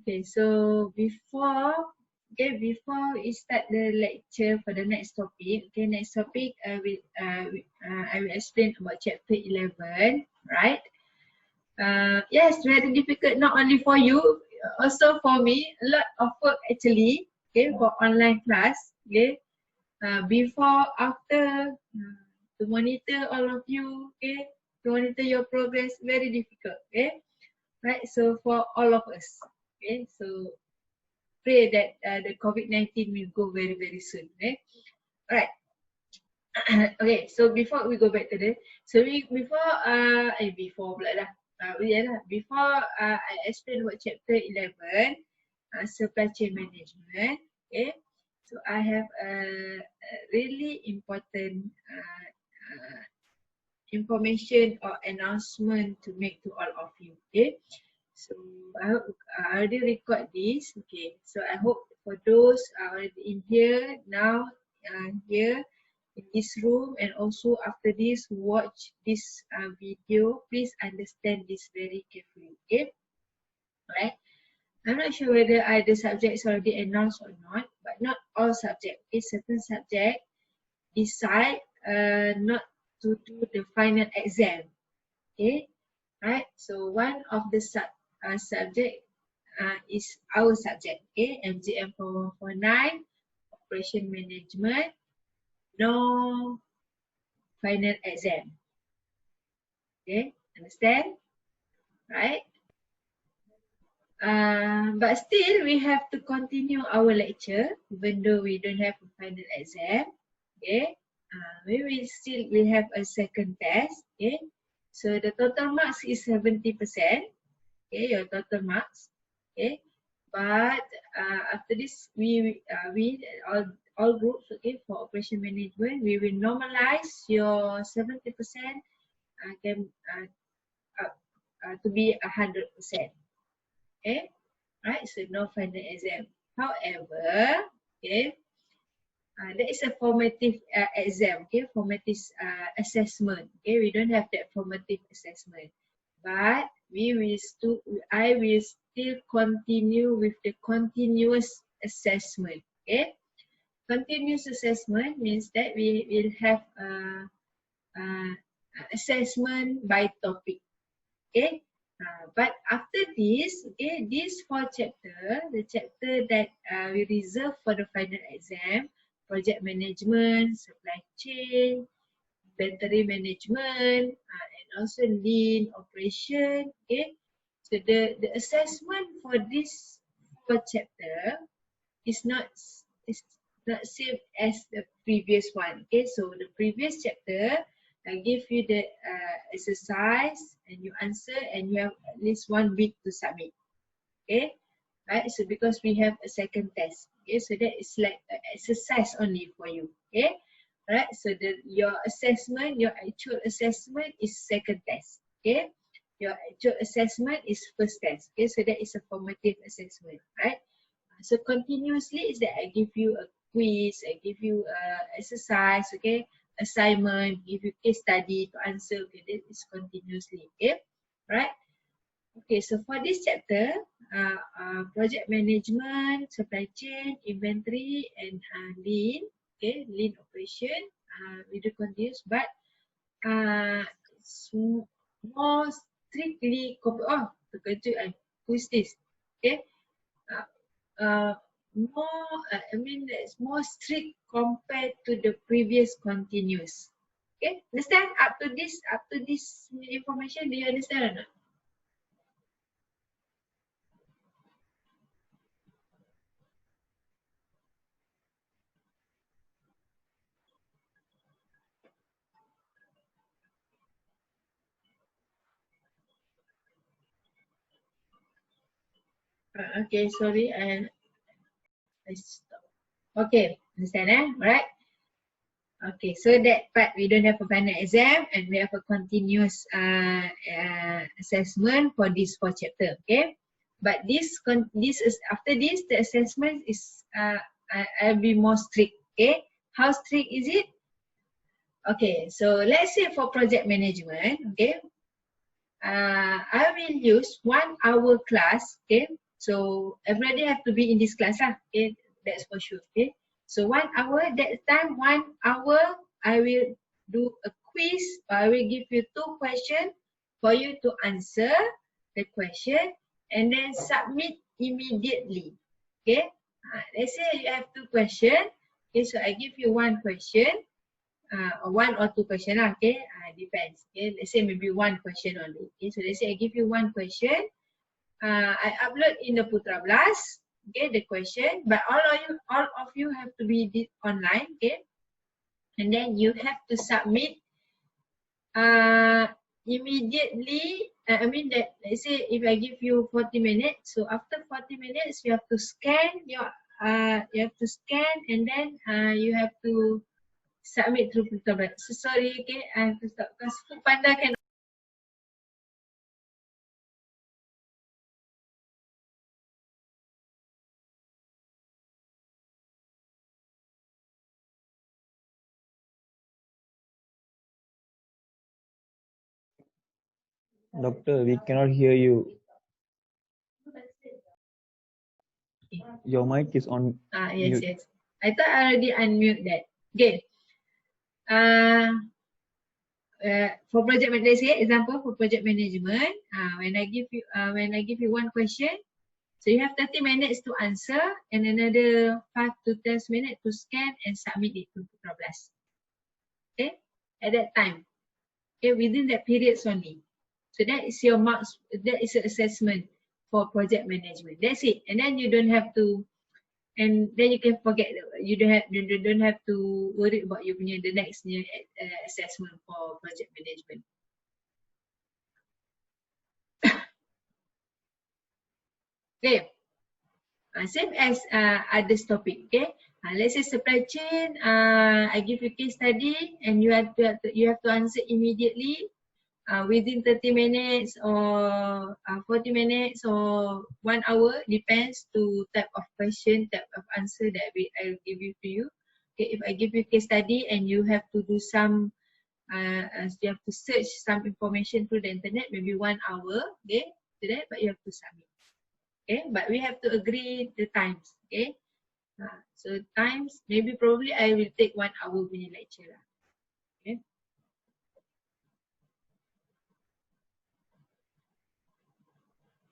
Okay, so before we start the lecture for the next topic, okay, next topic I will explain about chapter 11, right? Yes, very difficult not only for you, also for me. A lot of work actually, okay, for online class, okay. Before, after, to monitor all of you, okay, to monitor your progress, very difficult, okay, right? So for all of us, okay, so pray that the COVID-19 will go very, very soon, okay. Alright. Okay, so before we go back to the, so before I explain about chapter 11, supply chain management, okay. So I have a really important information or announcement to make to all of you, okay. So I already record this, okay. So I hope for those already in here now, here in this room, and also after this watch this video, please understand this very carefully, okay. Alright. I'm not sure whether the subjects already announced or not, but not all subjects. Okay, certain subject decide not to do the final exam. Okay, right? So one of the subject is our subject. Okay, MGM 4149, operation management, no final exam. Okay, understand? Right? But still we have to continue our lecture even though we don't have a final exam. Okay, we will still have a second test. Okay, so the total marks is 70%. Okay, your total marks. Okay, but after this we all groups, okay, for operation management we will normalize your 70% to be 100%. Okay, right? So no final exam. However, okay, there is a formative exam, okay, formative assessment. Okay, we don't have that formative assessment, but I will still continue with the continuous assessment. Okay, continuous assessment means that we will have assessment by topic. Okay. But after this, okay, these 4 chapter, the chapter that we reserve for the final exam, project management, supply chain, inventory management, and also lean operation, okay. So the assessment for this 4 chapter is not same as the previous one, okay. So the previous chapter, I give you the exercise and you answer and you have at least 1 week to submit. Okay, right? So because we have a second test, okay, so that is like an exercise only for you. Okay, right? So your assessment, your actual assessment is second test. Okay, your actual assessment is first test. Okay, so that is a formative assessment, right? So continuously is that I give you a quiz, I give you exercise, okay, assignment, give you case study to answer, okay, that is continuously, okay, right? Okay, so for this chapter, project management, supply chain, inventory, and lean, okay, lean operation, we do continuous, but it's more strictly, who is this, okay, it's more strict compared to the previous continuous. Okay, understand? Up to this information, do you understand or not? Okay, sorry, I stop. Okay, understand, Alright. Okay, so that part we don't have a final exam and we have a continuous assessment for this 4 chapter. Okay, but this is after this the assessment is I'll be more strict. Okay, how strict is it? Okay, so let's say for project management, okay, I will use 1 hour class. Okay, So everybody have to be in this class lah. Okay, that's for sure. Okay. So 1 hour, that time 1 hour, I will do a quiz. I will give you 2 questions for you to answer the question and then submit immediately. Okay. Let's say you have 2 questions. Okay, so I give you 1 question. Or 1 or 2 question lah, okay, depends. Okay, let's say maybe 1 question only. Okay, so let's say I give you 1 question. I upload in the Putra Blast, okay, the question, but all of you have to be online, okay, and then you have to submit immediately. I mean that, let's say if I give you 40 minutes, so after 40 minutes you have to scan your and then you have to submit through Putra Blast. So sorry, okay, I have to stop because Panda can. Doctor, we cannot hear you. Your mic is on. Yes, mute. yes. I thought I already unmute that. Okay. For project management, example for project management, when I give you 1 question, so you have 30 minutes to answer and another 5 to 10 minutes to scan and submit it to Putra Blast. Okay, at that time. Okay, within that period only. So that is your marks. That is an assessment for project management. That's it. And then you don't have to. And then you can forget, you don't have to worry about you punya the next new assessment for project management. Okay, same as others topic. Okay, let's say supply chain. I give you case study and you have to answer immediately. Within 30 minutes or 40 minutes or 1 hour, depends to type of question, type of answer that I'll give you to you. Okay, if I give you case study and you have to do some, you have to search some information through the internet, maybe 1 hour, okay, to that, but you have to submit. Okay, but we have to agree the times. Okay, so times probably I will take 1 hour punya lecture lah. Okay.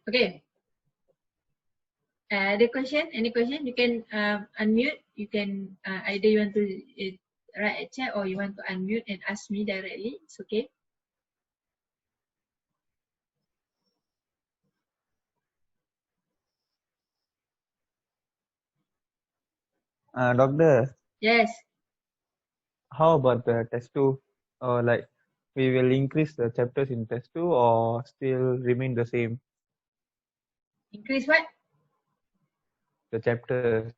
Okay. Any question? You can unmute. You can either you want to write a chat or you want to unmute and ask me directly. It's okay. Doctor. Yes. How about the test 2? Like we will increase the chapters in test 2 or still remain the same? Increase what? The chapters.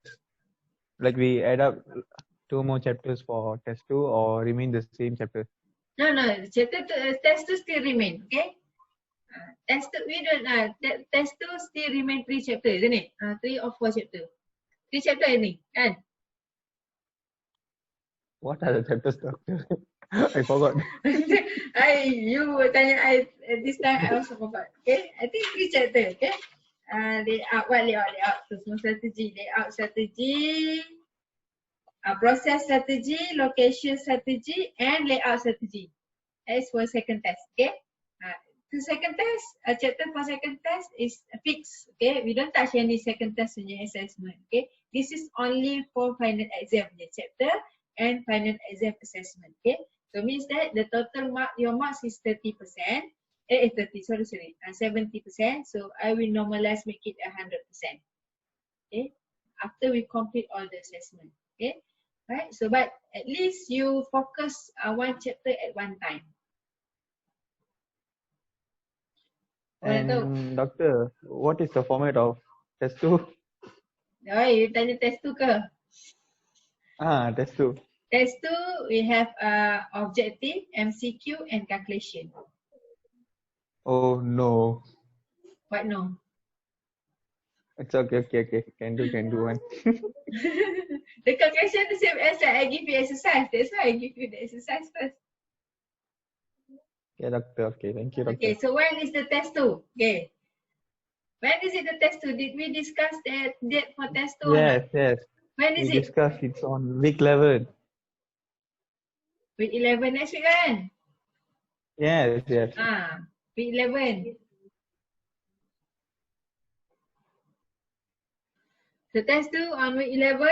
Like we add up 2 more chapters for test 2 or remain the same chapter? No. Test 2 still remain. Okay. Test 2 we don't. Test 2 still remain 3 chapters, isn't it? 3 or 4 chapters. 3 chapters ni, kan? What are the chapters, doctor? I forgot. You tanya I this time I also forgot. Okay, I think 3 chapters. Okay, layout tu semua strategi, layout strategi, process strategy, location strategy, and layout strategy. As for second test. Okay, the second test, chapter for second test is fixed. Okay, we don't touch any second test punya assessment. Okay, this is only for final exam punya chapter and final exam assessment. Okay, so means that the total mark, your marks is 30%. 70%. So I will normalize, make it 100%. Okay, after we complete all the assessment. Okay, right. So but at least you focus 1 chapter at one time. And doctor, what is the format of test 2? Oh, you tanya test 2 ke? Test 2. Test 2 we have objective, MCQ and calculation. Oh no. What no? It's okay. Can do one. The calculation the same as I give you exercise. That's why I give you the exercise first. Okay, doctor. Okay, thank you, doctor. Okay, so when is the test 2? Okay. When is it the test 2? Did we discuss that date for test 2 or not? Yes, yes. When is We it? discussed it's on week 11. Week 11 next week kan? Yes, yes. Week 11. So test 2 on week 11.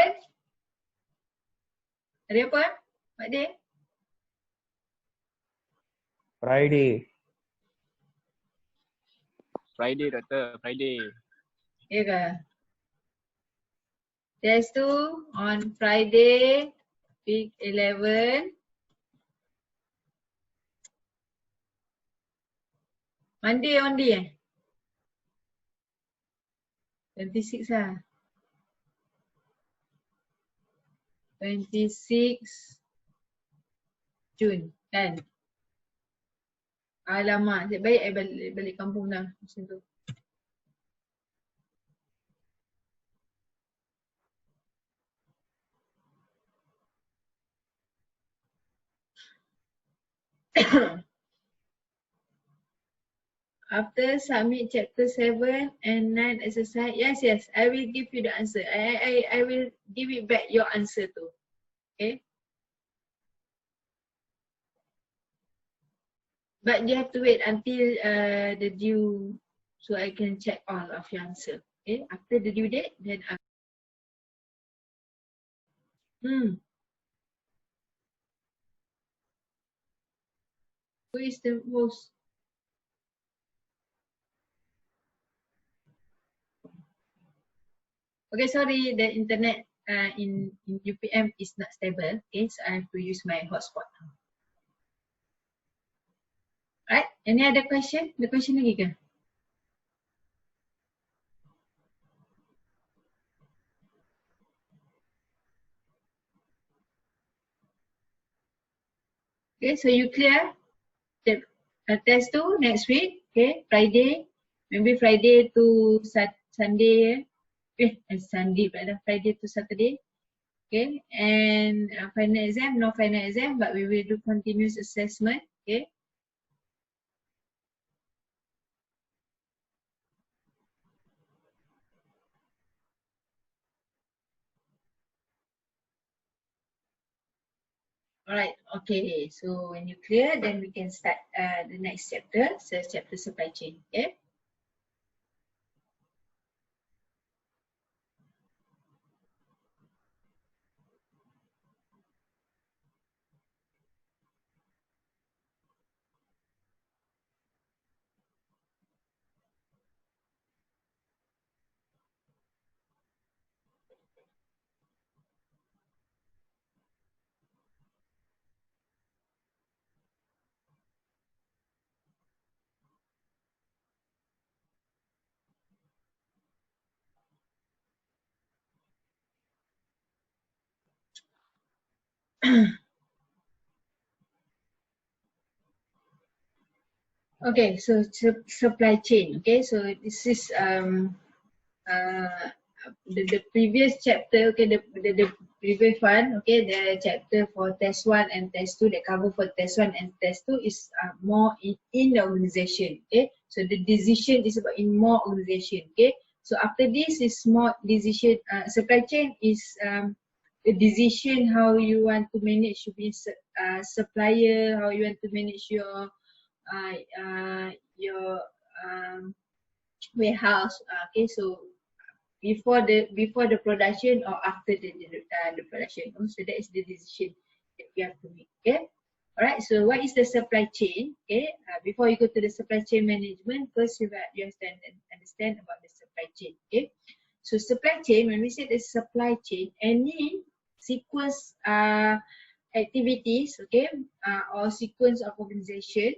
Hari apa? What day? Friday. Friday, Doctor. Friday. Ya ke? Test 2 on Friday, week 11. Monday only 26 lah. 26 Jun kan? Alamak, nasib baik I balik kampung dah macam tu. After submit chapter 7 and 9 exercise, yes, I will give you the answer. I will give it back your answer too. Okay? But you have to wait until the due so I can check all of your answer. Okay? After the due date, then who is the most? Okay, sorry, the internet in UPM is not stable. Okay, so I have to use my hotspot. Right? Any other question? The question lagi ke? Okay, so you clear the test 2 next week. Okay, Friday, maybe Friday to Sunday. Sunday pula, Friday to Saturday. Okay, and final exam, no final exam, but we will do continuous assessment. Okay. Alright, okay. So when you clear, then we can start the next chapter, so chapter supply chain. Okay. Okay, so supply chain. Okay, so this is uh, the previous chapter. Okay, the previous one. Okay, the chapter for test 1 and test 2 that cover for test 1 and test 2 is more in the organization. Okay, so the decision is about in more organization. Okay, so after this is more decision. Supply chain is the decision how you want to manage supplier, how you want to manage your warehouse. Okay, so before the production or after the production. So that is the decision that you have to make. Okay. Alright. So what is the supply chain? Okay. Before you go to the supply chain management, first you have to understand about the supply chain. Okay. So supply chain, when we say the supply chain, any sequence activities, okay, or sequence of organization,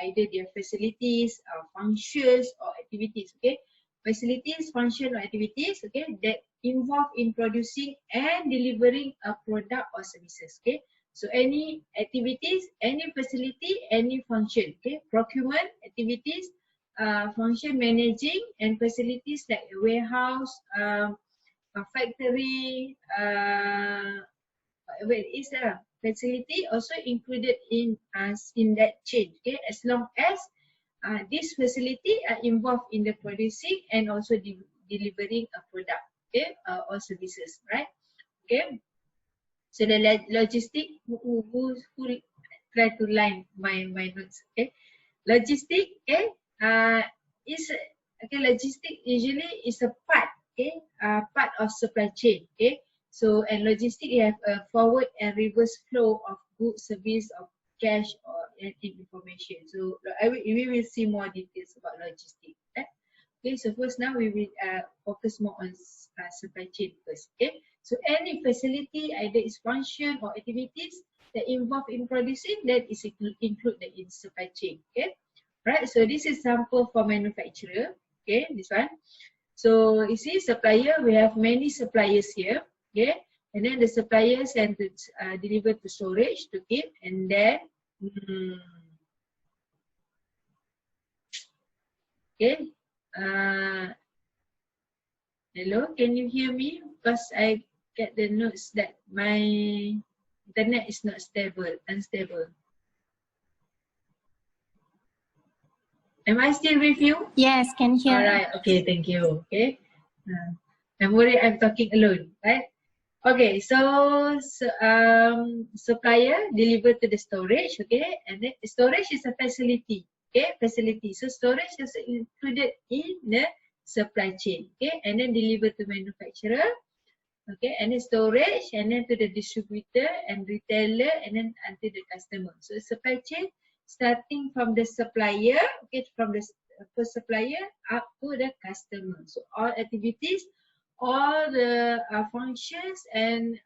either their facilities, functions, or activities, okay. Facilities, function, or activities, okay, that involve in producing and delivering a product or services, okay. So any activities, any facility, any function, okay. Procurement activities, function managing, and facilities like a warehouse, a factory, whatever it is, facility also included in that chain, okay, as long as this facility are involved in the producing and also delivering a product, okay, or services, right? Okay. So the logistic, who try to line my notes, okay? Logistic, okay, is okay. Logistic usually is a part, okay, part of supply chain, okay. So and logistic, you have a forward and reverse flow of goods, service, of cash or information. So we will see more details about logistic. Okay. Okay, so first now we will focus more on supply chain first. Okay, so any facility, either its function or activities that involve in producing, that is included in supply chain. Okay, right. So this is sample for manufacturer. Okay, this one. So you see supplier, we have many suppliers here. Okay, and then the suppliers and to deliver to storage to keep, and then okay. Hello, can you hear me? Because I get the notes that my internet is not unstable. Am I still with you? Yes, can hear. Alright, okay, thank you. Okay. I'm worried I'm talking alone, right? Okay, so supplier deliver to the storage, okay, and then storage is a facility, okay, facility. So storage is included in the supply chain, okay, and then deliver to manufacturer, okay, and then storage, and then to the distributor and retailer, and then until the customer. So supply chain starting from the supplier, okay, from the first supplier up to the customer. So all activities, all the functions and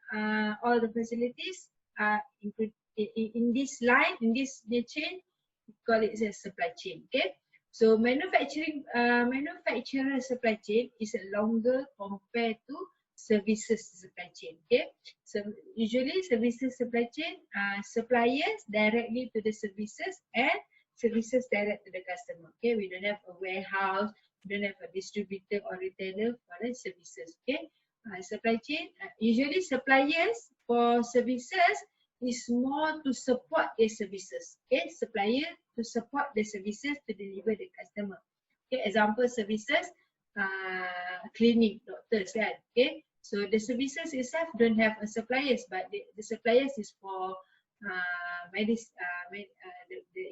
all the facilities are included in this line, in this chain. We call it a supply chain. Okay. So manufacturer supply chain is longer compared to services supply chain. Okay. So usually services supply chain, suppliers directly to the services and services direct to the customer. Okay. We don't have a warehouse. We don't have a distributor or retailer for the services. Okay. Supply chain, usually suppliers for services is more to support their services. Okay, supplier to support the services to deliver the customer. Okay, example services, clinic, doctors, right? Okay, so the services itself don't have a suppliers, but the suppliers is for the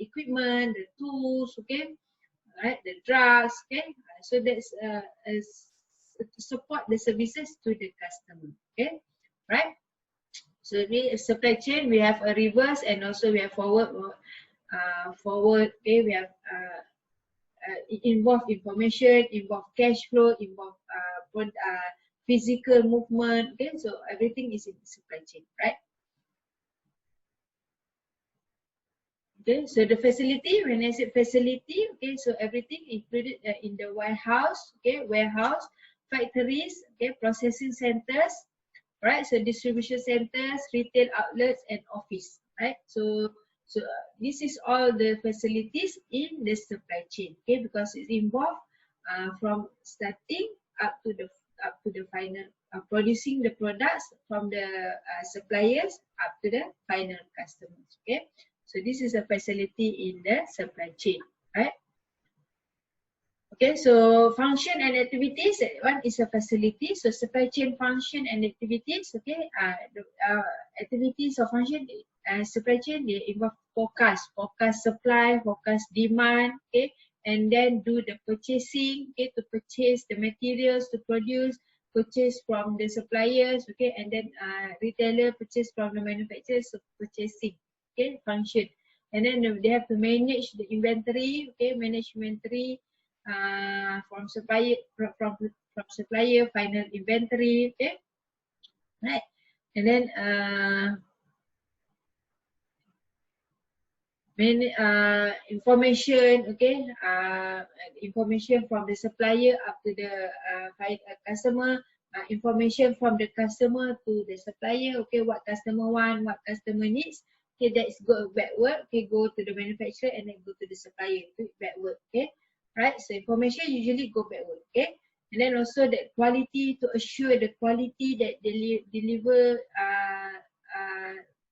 equipment, the tools, okay, right, the drugs, okay. So that's to support the services to the customer, okay, right. So we supply chain, we have a reverse and also we have forward. Okay, we have involve information, involve cash flow, involve physical movement. Okay, so everything is in the supply chain, right? Okay, so the facility, when I say facility, okay, so everything included in the warehouse, okay, warehouse, factories, okay, processing centers, right? So distribution centers, retail outlets, and office, right? So this is all the facilities in the supply chain, okay, because it involves from starting up to the final producing the products from the suppliers up to the final customers, okay. So this is a facility in the supply chain, right? Okay, so function and activities, one is a facility. So supply chain function and activities, okay, activities or function, supply chain, they involve forecast supply, forecast demand, okay, and then do the purchasing, okay, to purchase the materials to purchase from the suppliers, okay, and then retailer purchase from the manufacturers, so purchasing, okay, function. And then they have to manage the inventory, okay, manage inventory, from supplier, from supplier, final inventory, okay, right, and then information, okay, information from the supplier up to the customer, information from the customer to the supplier, okay, what customer want, what customer needs, okay, that is go backward, okay, go to the manufacturer and then go to the supplier, do it backward, okay. Right, so information usually go backward, okay, and then also the quality, to assure the quality that deliver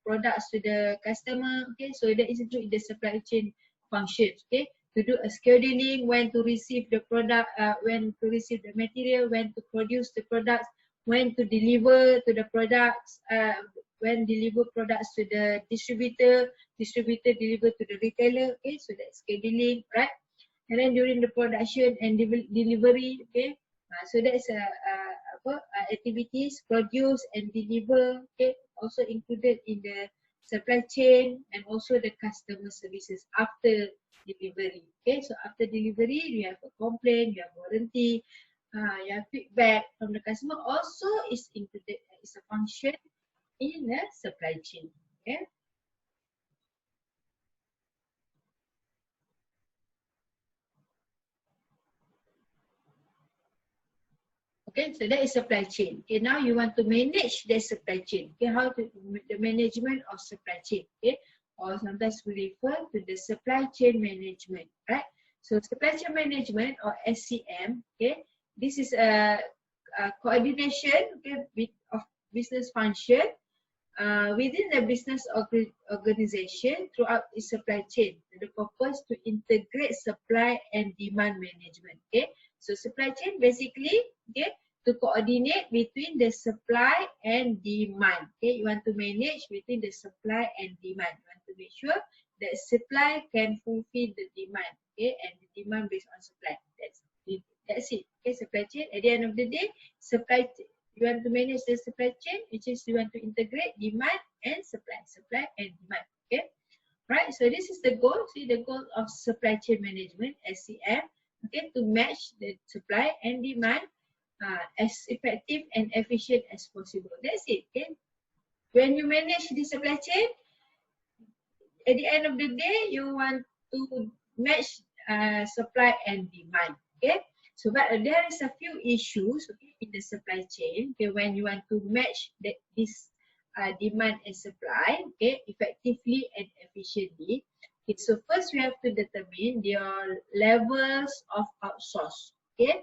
products to the customer, okay, so that is included in the supply chain functions, okay. to do a scheduling, when to receive the product, when to receive the material, when to produce the products, when to deliver to the products, when deliver products to the distributor, distributor deliver to the retailer. Okay, so that's scheduling, right? And then during the production and delivery, okay, so that's activities produce and deliver, okay, also included in the supply chain and also the customer services after delivery. Okay, so after delivery you have a complaint, you have warranty, you have feedback from the customer, also is included, is a function in the supply chain. Okay. Okay, so that is supply chain. Okay, now you want to manage the supply chain. Okay, how to the management of supply chain. Okay, or sometimes we refer to the supply chain management, right? So supply chain management or SCM. Okay, this is a coordination, okay, of business function within the business organization throughout the supply chain. The purpose to integrate supply and demand management. Okay, so supply chain basically, okay, to coordinate between the supply and demand. Okay, you want to manage between the supply and demand. You want to make sure that supply can fulfill the demand. Okay, and the demand based on supply. That's it. Okay, supply chain. At the end of the day, supply chain. You want to manage the supply chain, which is you want to integrate demand and supply and demand. Okay, right? So this is the goal. See the goal of supply chain management (SCM). Okay, to match the supply and demand as effective and efficient as possible. That's it. Okay, when you manage the supply chain, at the end of the day, you want to match supply and demand. Okay. So, but there is a few issues, okay, in the supply chain. Okay, when you want to match this demand and supply, okay, effectively and efficiently. Okay, so first we have to determine your levels of outsource. Okay,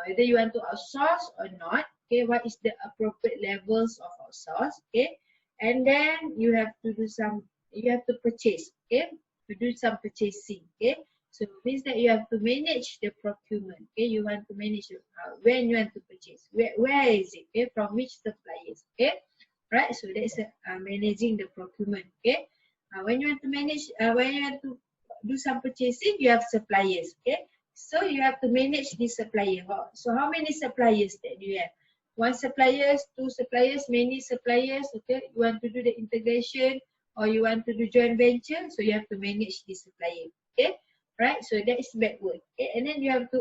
whether you want to outsource or not. Okay, what is the appropriate levels of outsource? Okay, and then you have to do some. You have to purchase. Okay, to do some purchasing. Okay. So it means that you have to manage the procurement. Okay, you want to manage when you want to purchase. Where is it? Okay, from which suppliers? Okay, right. So that's managing the procurement. Okay, when you want to manage, when you want to do some purchasing, you have suppliers. Okay, so you have to manage the supplier. So how many suppliers that you have? One suppliers, two suppliers, many suppliers. Okay, you want to do the integration or you want to do joint venture, so you have to manage the supplier. Okay. Right, so that is backward. Okay, and then you have to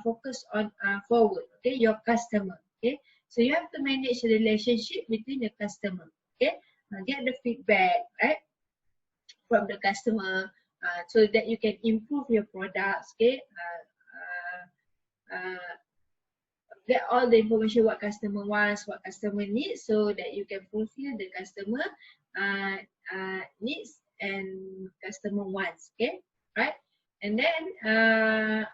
focus on forward. Okay, your customer. Okay, so you have to manage the relationship between the customer. Okay, get the feedback, right, from the customer, so that you can improve your products. Okay, get all the information what customer wants, what customer needs, so that you can fulfill the customer needs and customer wants. Okay, right? And then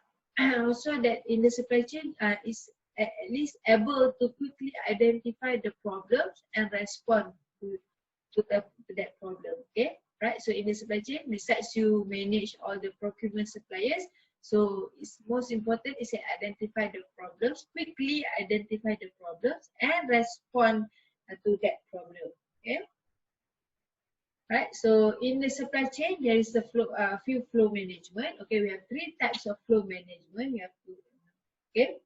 also that in the supply chain is at least able to quickly identify the problems and respond to that problem. Okay, right? So in the supply chain, besides you manage all the procurement suppliers, so it's most important is to identify the problems, quickly identify the problems and respond to that problem. Okay. Right, so in the supply chain, there is the few flow management. Okay, we have three types of flow management. We have to, okay.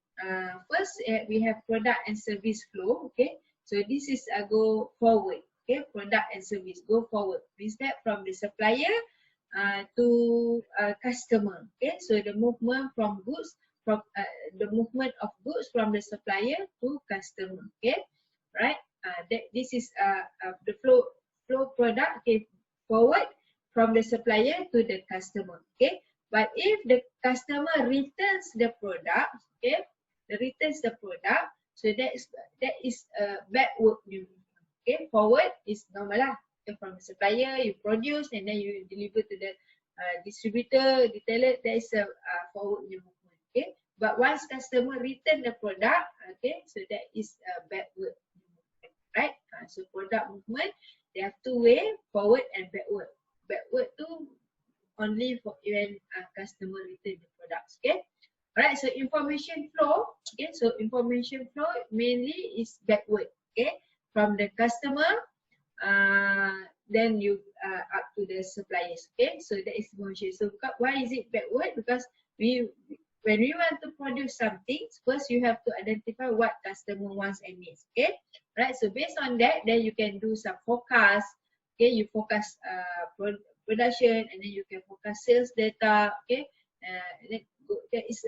First, we have product and service flow. Okay, so this is go forward. Okay, product and service go forward. Means that from the supplier to customer. Okay, so the movement from goods from the movement of goods from the supplier to customer. Okay, right. This is the flow product, okay, forward from the supplier to the customer. Okay, but if the customer returns the product, okay, returns the product, so that is backward movement. Okay, forward is normal lah. Okay, from the supplier you produce and then you deliver to the distributor, retailer. That is a forward movement. Okay, but once customer return the product, okay, so that is backward movement, right? So product movement, they have two way, forward and backward. Backward to only for when customer return the products. Okay. Alright, so information flow. Okay, so information flow mainly is backward. Okay, from the customer, then you up to the suppliers. Okay, so that is information. So why is it backward? Because when we want to produce something, first you have to identify what customer wants and needs. Okay, right. So based on that, then you can do some forecast. Okay, you forecast production, and then you can forecast sales data. Okay, and then that is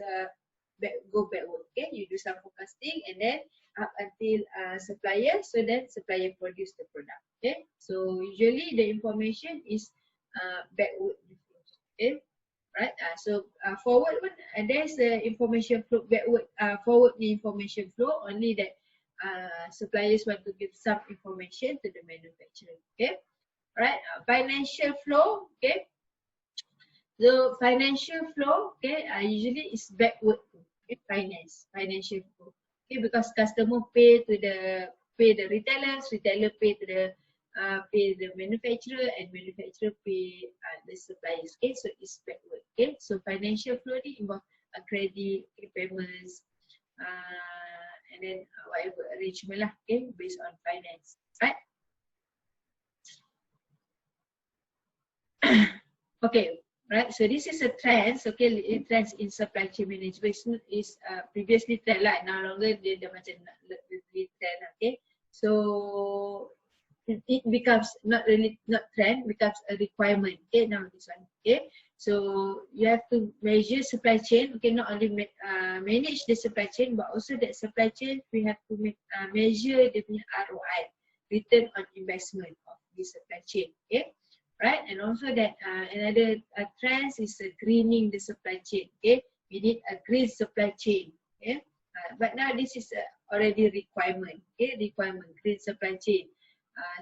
go backward. Okay, you do some forecasting, and then up until supplier. So then supplier produce the product. Okay, so usually the information is backward. Okay. Right, so forward one, there's the information flow backward, forward the information flow only that suppliers want to give some information to the manufacturer. Okay, right, financial flow. Okay, so financial flow, okay, usually is backward. Okay, financial flow. Okay, because customer pay the retailers, retailer pay the manufacturer, and manufacturer pay the suppliers. Okay, so it's backward. Okay, so financial flow ni involve credit, payments, and then whatever arrangement lah. Okay, based on finance. Right. Okay, right. So this is a trend. Okay, it trends in supply chain management is previously trend lah. No longer dia macam trend. Okay, so it becomes not trend, becomes a requirement. Okay, now this one. Okay, so you have to measure supply chain. Okay, not only manage the supply chain, but also that supply chain we have to measure the ROI, return on investment of the supply chain. Okay. Right, and also that another trend is greening the supply chain. Okay, we need a green supply chain. Okay, but now this is already requirement. Okay, requirement green supply chain.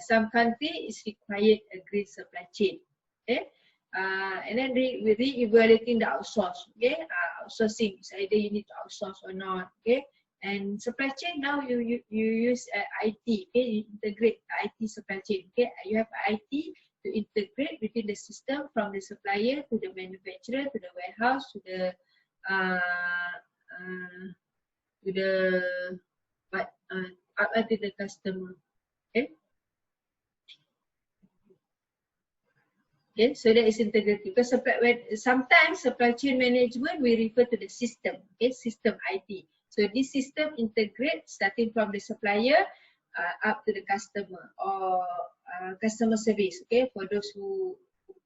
Some country is required a green supply chain. Okay, and then we re-evaluating the outsource. Okay, outsourcing. So either you need to outsource or not. Okay, and supply chain now you use IT. Okay, you integrate IT supply chain. Okay, you have IT to integrate between the system from the supplier to the manufacturer to the warehouse to the up to the customer. Okay. Okay, so that is integrated because sometimes supply chain management we refer to the system. Okay, system IT. So this system integrates starting from the supplier up to the customer or customer service. Okay, for those who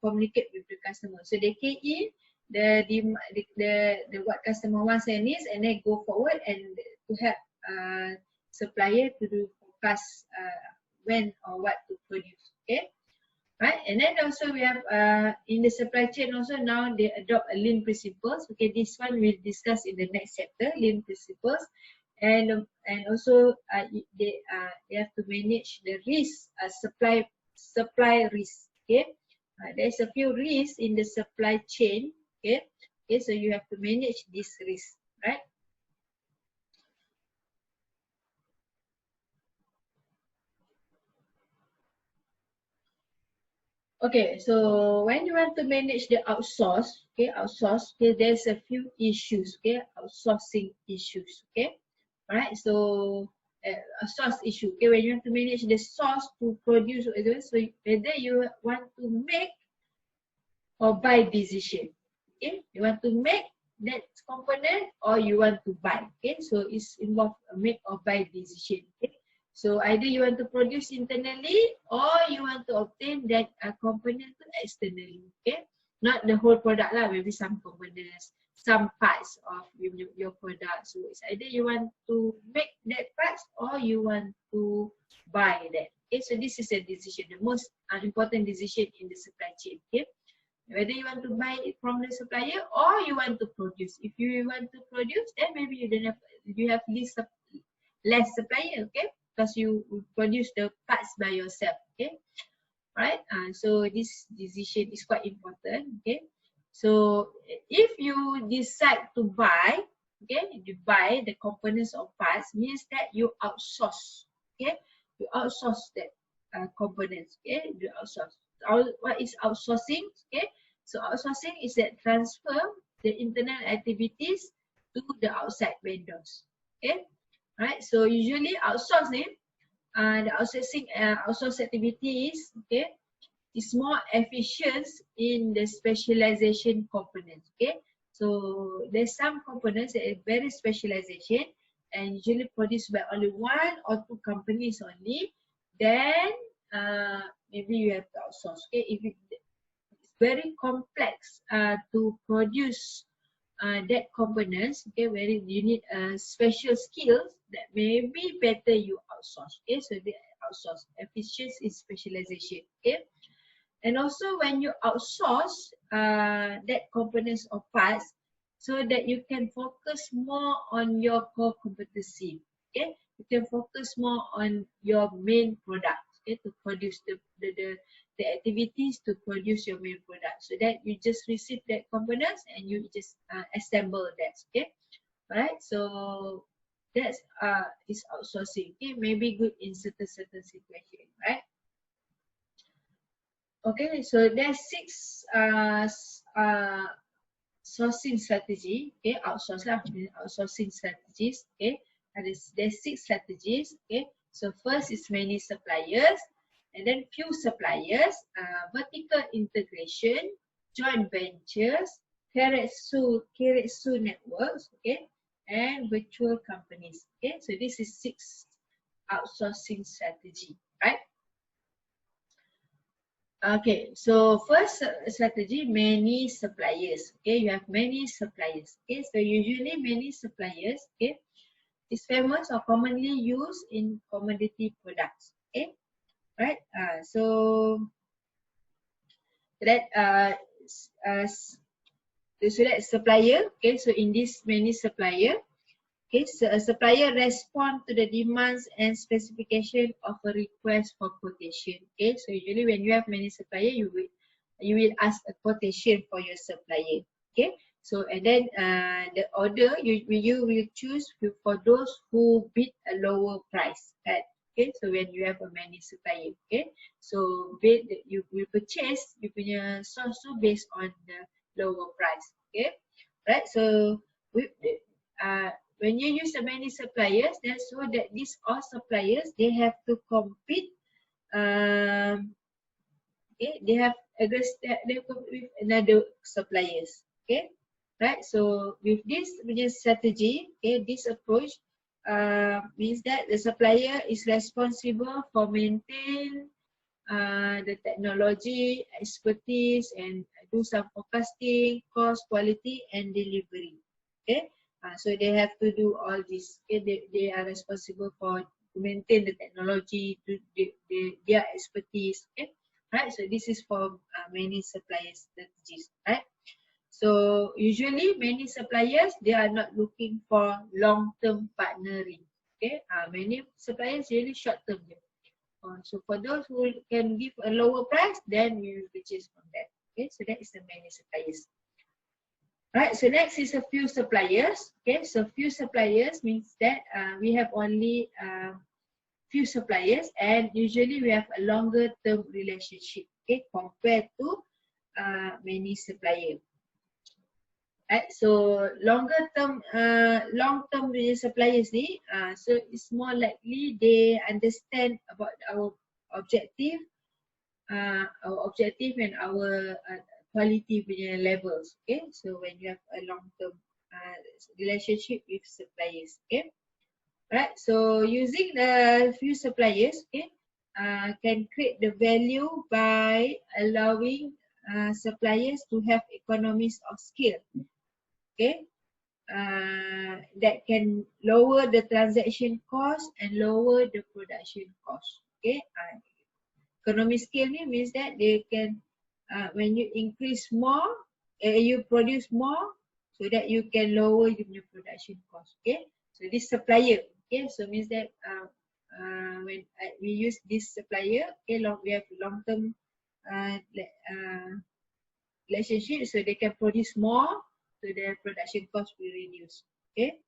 communicate with the customer. So they key in the what customer wants and needs, and then go forward and to help supplier to do forecast when or what to produce. Okay. Right, and then also we have in the supply chain also now they adopt a lean principles. Okay, this one we'll discuss in the next chapter, lean principles, and also they have to manage the risk, supply risk. Okay, there's a few risks in the supply chain. Okay, okay, so you have to manage this risk, right? Okay, so when you want to manage the outsource, okay, there's a few issues, okay, outsourcing issues, okay, alright, so source issue, okay, when you want to manage the source to produce, so whether you want to make or buy decision, okay, you want to make that component or you want to buy, okay, so it's involved a make or buy decision, okay. So either you want to produce internally or you want to obtain that component externally. Okay, not the whole product lah. Maybe some components, some parts of your product. So it's either you want to make that parts or you want to buy that. Okay, so this is a decision, the most important decision in the supply chain. Okay, whether you want to buy it from the supplier or you want to produce. If you want to produce, then maybe you have less supplier. Okay. Because you produce the parts by yourself, okay, right? So this decision is quite important, okay. So if you decide to buy, okay, you buy the components or parts, means that you outsource, okay, you outsource that components, okay, you outsource. What is outsourcing? Okay, So outsourcing is that transfer the internal activities to the outside vendors. Okay, right? So usually outsourcing, the outsource activities, okay, is more efficient in the specialization components. Okay, so there's some components that are very specialization and usually produced by only one or two companies only. Then maybe you have to outsource. Okay, if it's very complex to produce that components, okay, very you need special skills, that may be better you outsource. Okay, so the outsource efficiency is specialization. Okay, and also when you outsource that components or parts, so that you can focus more on your core competency. Okay, you can focus more on your main product. Okay, to produce the activities to produce your main product, so that you just receive that components and you just assemble that. Okay, alright. So that's is outsourcing. Okay, maybe good in certain situation, right? Okay, so there's 6 sourcing strategy. Okay, outsourcing strategies. Okay, and there's 6 strategies. Okay, so first is many suppliers, and then few suppliers, vertical integration, joint ventures, Keiretsu networks. Okay, and virtual companies. Okay, so this is 6 outsourcing strategy, right? Okay, so first strategy, many suppliers. Okay, you have many suppliers. Okay, so usually many suppliers, okay, is famous or commonly used in commodity products. Okay, right? So that so that supplier. Okay, so in this many supplier, okay, so a supplier respond to the demands and specification of a request for quotation. Okay, so usually when you have many supplier, you will ask a quotation for your supplier. Okay, so and then the order you will choose for those who bid a lower price. Right? Okay, so when you have a many supplier, okay, so you will purchase you punya source based on the lower price. Okay, right? So with when you use the many suppliers, that's so that these all suppliers, they have to compete. Okay, they have they compete with another suppliers. Okay, right? So with this strategy, okay, this approach means that the supplier is responsible for maintain the technology, expertise, and do some forecasting, cost, quality, and delivery. Okay, so they have to do all this. Okay, they are responsible for to maintain the technology, to their expertise. Okay, right. So this is for many suppliers strategies, right? So usually many suppliers, they are not looking for long-term partnering. Okay, many suppliers really short-term. So for those who can give a lower price, then we will purchase from that. Okay, so that is the many suppliers. Right, so next is a few suppliers. Okay, so few suppliers means that we have only few suppliers, and usually we have a longer term relationship. Okay, compared to many suppliers. Right, so long term suppliers ni, so it's more likely they understand about our objective and our quality punya levels. Okay, so when you have a long term relationship with suppliers. Okay, right, so using the few suppliers, okay, can create the value by allowing suppliers to have economies of scale. Okay, that can lower the transaction cost and lower the production cost. Okay, economy scale means that they can when you increase more, you produce more, so that you can lower your production cost. Okay, so this supplier, okay, so means that when we use this supplier, okay, we have long term relationship, so they can produce more, so their production cost will reduce. Okay,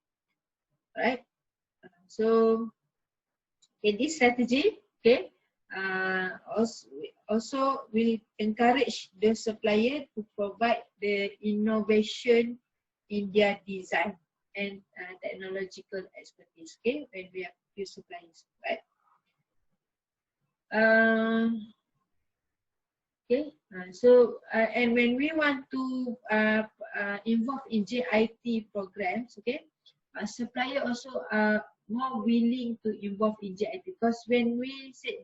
right. So in this strategy, okay, also will encourage the supplier to provide the innovation in their design and technological expertise. Okay, when we have few suppliers, right? Okay, and when we want to involve in JIT programs, okay, supplier also are more willing to involve in JIT, because when we say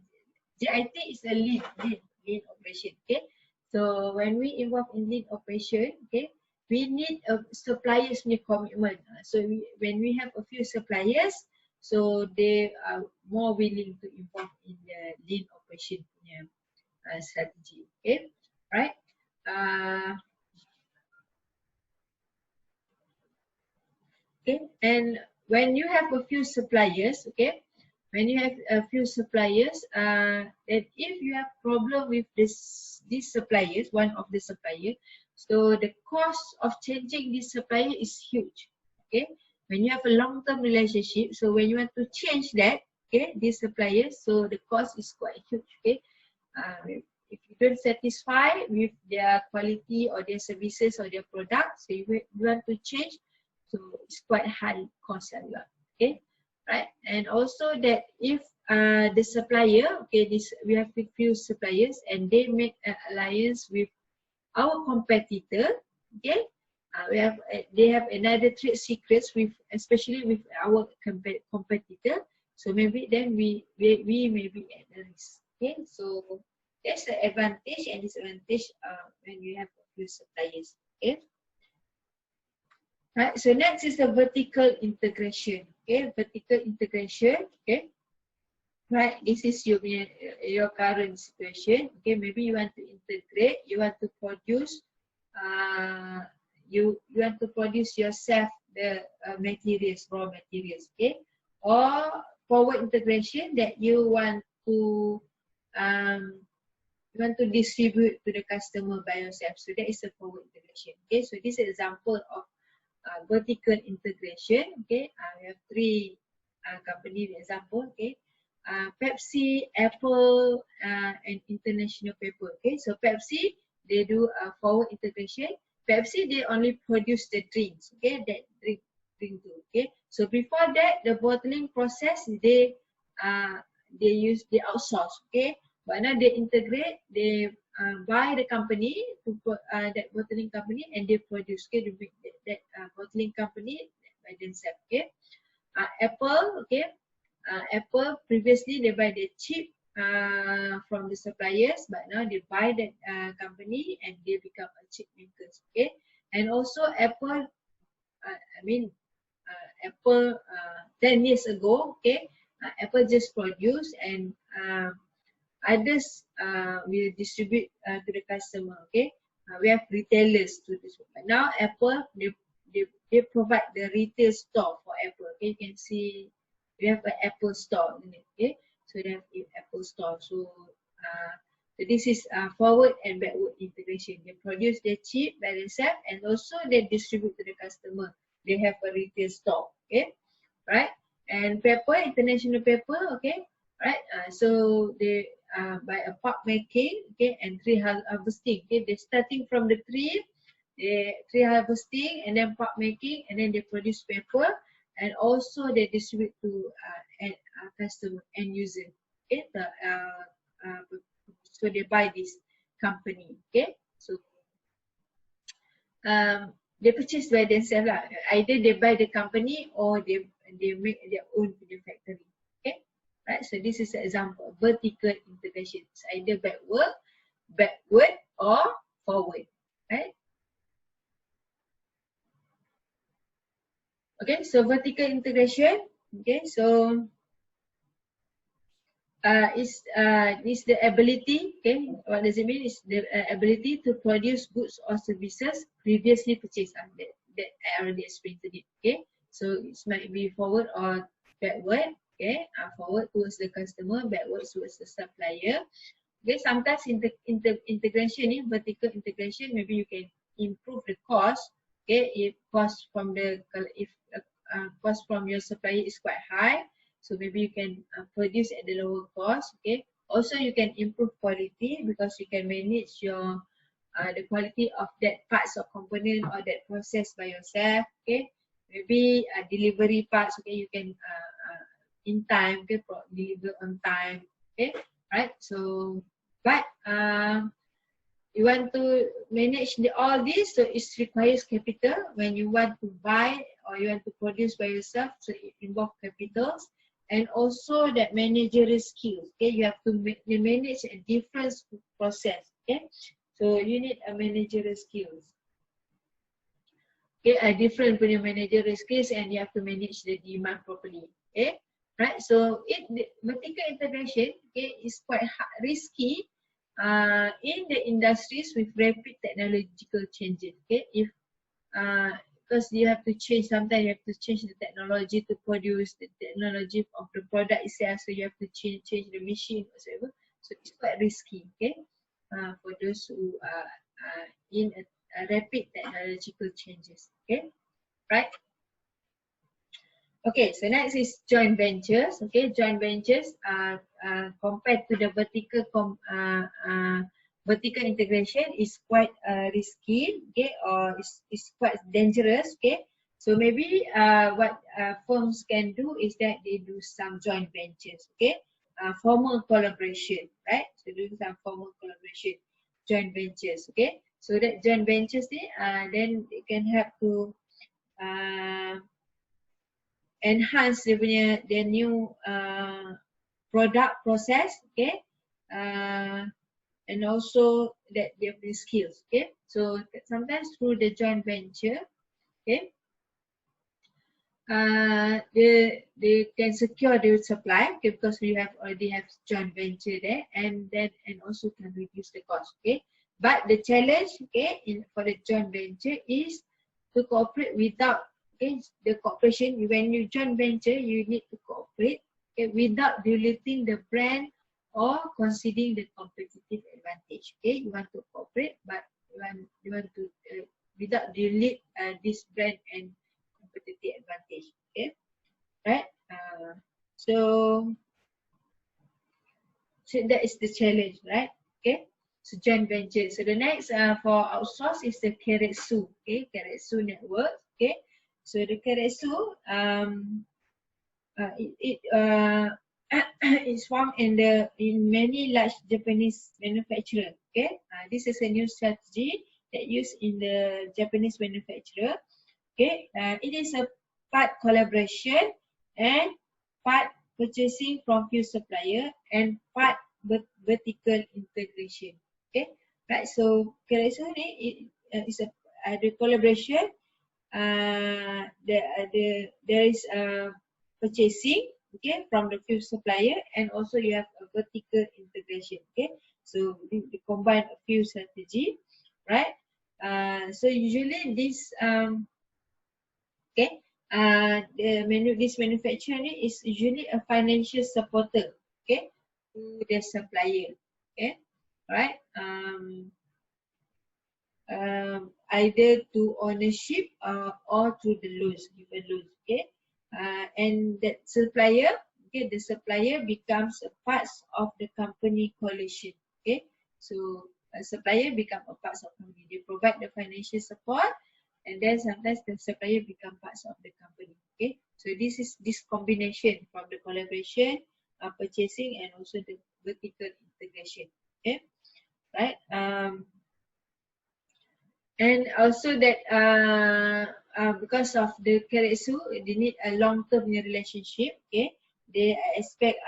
JIT is a lean operation, okay. So when we involve in lean operation, okay, we need a suppliers punya commitment. So when we have a few suppliers, so they are more willing to involve in the lean operation punya strategy, okay, right? Okay, and when you have a few suppliers, okay, when you have a few suppliers, that if you have problem with these suppliers, one of the supplier, so the cost of changing this supplier is huge. Okay, when you have a long-term relationship, so when you want to change that, okay, this supplier, so the cost is quite huge. Okay, if you don't satisfy with their quality or their services or their products, so you want to change, so it's quite high cost as well. Okay, right? And also that if the supplier, okay, we have a few suppliers and they make an alliance with our competitor, okay, they have another trade secrets with, especially with our competitor. So maybe then we may be at the risk. Okay, so that's the advantage and disadvantage when you have a few suppliers. Okay. Right, so next is the vertical integration. Okay, vertical integration. Okay, right, this is your current situation. Okay, maybe you want to integrate, you want to produce, you want to produce yourself the materials, raw materials. Okay, or forward integration that you want to distribute to the customer by yourself. So that is a forward integration. Okay, so this is an example of vertical integration. Okay, we have three company example. Okay, Pepsi, Apple, and International Paper. Okay, so Pepsi, they do forward integration. Pepsi, they only produce the drinks. Okay, that drink do. Okay, so before that, the bottling process they outsource. Okay, but now they integrate. They buy the company to that bottling company and they produce. Okay, they make that bottling company by themselves. Okay, Apple. Okay, Apple previously they buy the chip from the suppliers, but now they buy that company and they become a chip makers. Okay, and also Apple, Apple 10 years ago, okay, Apple just produce and others will distribute to the customer. Okay, we have retailers to distribute. Now Apple they provide the retail store for Apple. Okay, you can see we have an Apple store in it. Okay, so they have Apple store. So this is forward and backward integration. They produce their chip by themselves and also they distribute to the customer. They have a retail store. Okay, right? And paper, International Paper. Okay, right? So they by a pulp making, okay, and tree harvesting. Okay, they're starting from the tree harvesting and then pulp making and then they produce paper and also they distribute to customer end user. Okay, so they buy this company. Okay, so they purchase by themselves lah. Either they buy the company or they make their own factory. Okay, right? So this is an example of vertical integration. It's either backward or forward. Right? Okay, so vertical integration. Okay, so is the ability. Okay, what does it mean? Is the ability to produce goods or services previously purchased. That I already explained to you. Okay, so it might be forward or backward. Okay, forward towards the customer, backward towards the supplier. Okay, sometimes integration, vertical integration, maybe you can improve the cost. Okay, if cost from cost from your supplier is quite high, so maybe you can produce at the lower cost. Okay, Also, you can improve quality because you can manage your the quality of that parts or component or that process by yourself. Okay, maybe delivery parts. Okay, you can in time. Okay, deliver on time. Okay, right. So, but you want to manage all this, so it requires capital. When you want to buy or you want to produce by yourself, so it involves capitals and also that managerial skills. Okay, you have to manage a different process. Okay, so you need a managerial skills. Okay, a different punya managerial skills, and you have to manage the demand properly. Okay, right? So vertical integration, okay, is quite risky in the industries with rapid technological changes. Okay, if because you have to change, sometimes you have to change the technology to produce the technology of the product itself, so you have to change the machine whatsoever. So it's quite risky. Okay, for those who are in a rapid technological changes. Okay, right? Okay, so next is joint ventures. Okay, joint ventures compared to the vertical integration is quite risky. Okay, or is quite dangerous. Okay, so maybe what firms can do is that they do some joint ventures. Okay, formal collaboration, right? So do some formal collaboration, joint ventures. Okay, so that joint ventures then it can help to enhance their new product process. Okay, and also that they have the skills. Okay, so sometimes through the joint venture, okay, they can secure their supply, okay, because we already have joint venture there, and also can reduce the cost. Okay, but the challenge, okay, for the joint venture is to cooperate without, okay, the cooperation. When you joint venture, you need to cooperate, okay, without diluting the brand or conceding the competitive advantage. Okay, you want to cooperate, but you want to without dilute this brand and competitive advantage. Okay, right? So that is the challenge, right? Okay, so joint venture. So the next for outsource is the Keretsu. Okay, Keretsu network. Okay, so the Keretsu it is found in many large Japanese manufacturer. Okay, this is a new strategy that used in the Japanese manufacturer. Okay, it is a part collaboration and part purchasing from few supplier and part vertical integration. Okay, right. So Keretsu ni is the collaboration. There is purchasing, okay, from the few supplier, and also you have a vertical integration. Okay, so you combine a few strategy, right? So usually this okay, this manufacturer is usually a financial supporter, okay, to the supplier. Okay, right? Either to ownership or to the loans, given loans. Okay, and that supplier, okay, the supplier becomes a part of the company coalition. Okay, so a supplier become a part of company. They provide the financial support, and then sometimes the supplier become parts of the company. Okay, so this is this combination from the collaboration, purchasing, and also the vertical integration. Okay, right? And also that because of the Keretsu, they need a long-term relationship. Okay, they expect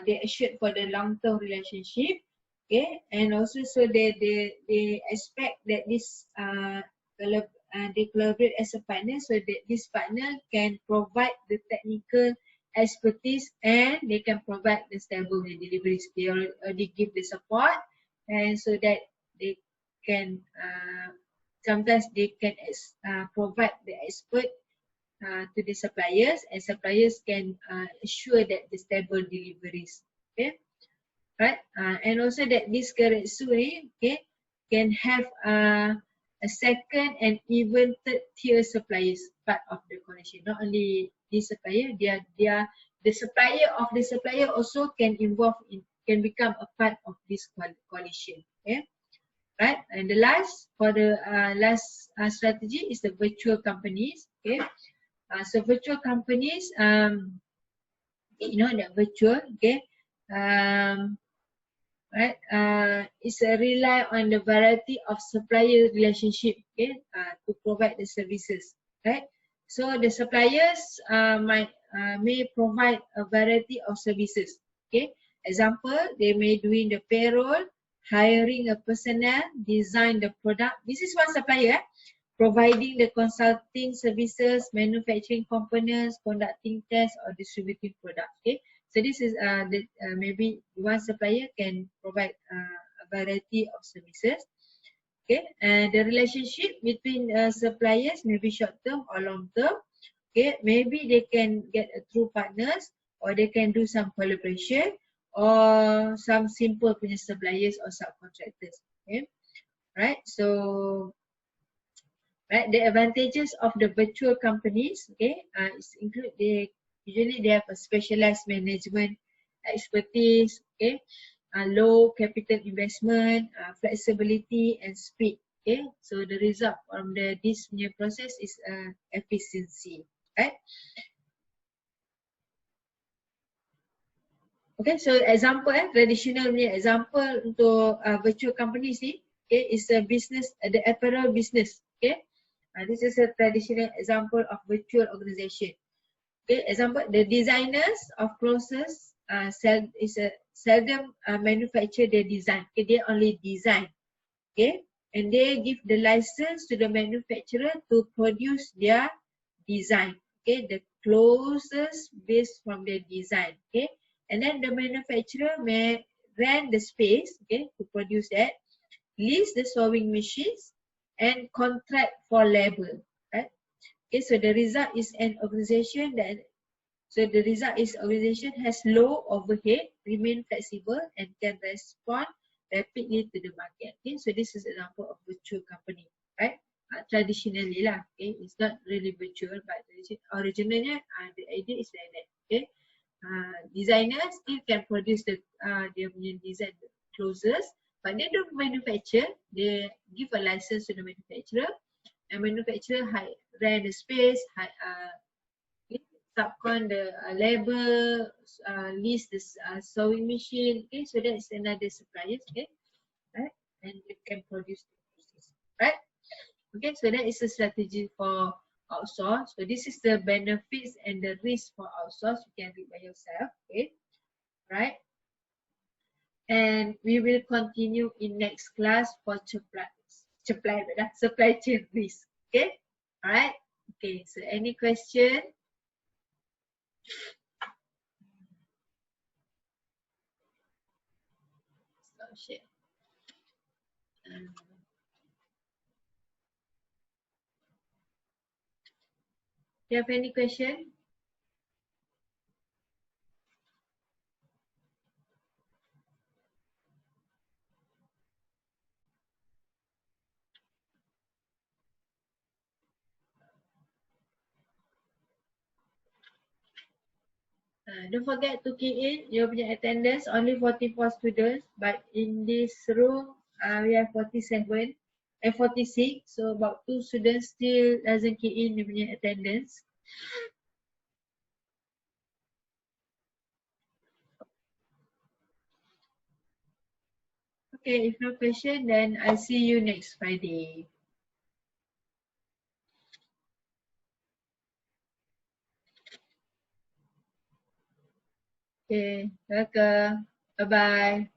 they assured for the long-term relationship. Okay, and also so they expect that this they collaborate as a partner, so that this partner can provide the technical expertise and they can provide the stable deliveries. They already give the support, and so that they can sometimes they can provide the expert to the suppliers, and suppliers can assure that the stable deliveries. Okay, right? And also that this Keretsu, okay, can have a second and even third tier suppliers part of the connection. Not only this supplier, the supplier of the supplier also can involve in can become a part of this coalition. Okay, right? And the last for the last strategy is the virtual companies. Okay, so virtual companies, you know that virtual, okay, right? It's a rely on the variety of supplier relationship, okay, to provide the services, right? So the suppliers may provide a variety of services, okay. Example, they may doing the payroll, hiring a personnel, design the product. This is one supplier, providing the consulting services, manufacturing components, conducting tests, or distributing products. Okay, so this is maybe one supplier can provide a variety of services. Okay, and the relationship between suppliers may be short term or long term. Okay, maybe they can get a true partners, or they can do some collaboration, or some simple punya suppliers or subcontractors. Okay, right? So right, the advantages of the virtual companies, okay, is include they usually they have a specialized management expertise, okay, low capital investment, flexibility and speed. Okay, so the result from this new process is efficiency, right? Okay, so example traditional punya example untuk virtual companies ni, okay, is a business, the apparel business, okay. This is a traditional example of virtual organization. Okay, example, the designers of clothes seldom manufacture their design. Okay, they only design. Okay, and they give the license to the manufacturer to produce their design. Okay, the clothes based from their design. Okay, and then the manufacturer may rent the space, okay, to produce that, lease the sewing machines, and contract for labor, right? Okay, so the result is an organization that, so the result is organization has low overhead, remain flexible, and can respond rapidly to the market. Okay, so this is an example of virtual company, right? Traditionally lah, okay, it's not really virtual, but originally the idea is like that. Okay, designers still can produce the their design clothes, but they don't manufacture. They give a license to the manufacturer, and manufacturer rent the space, subcon the labor, lease the sewing machine. Okay, so that's another suppliers. Okay, right, and you can produce the clothes, right? Okay, so that is a strategy for outsource. So this is the benefits and the risk for outsource. You can read by yourself. Okay, right? And we will continue in next class for supply chain risk. Okay, all right. Okay, so any question? Stop share. Do you have any question? Don't forget to key in your attendance. Only 44 students, but in this room we have 47 and 46. So about 2 students still doesn't key in your attendance. Okay, if no question, then I'll see you next Friday. Okay, welcome. Bye-bye.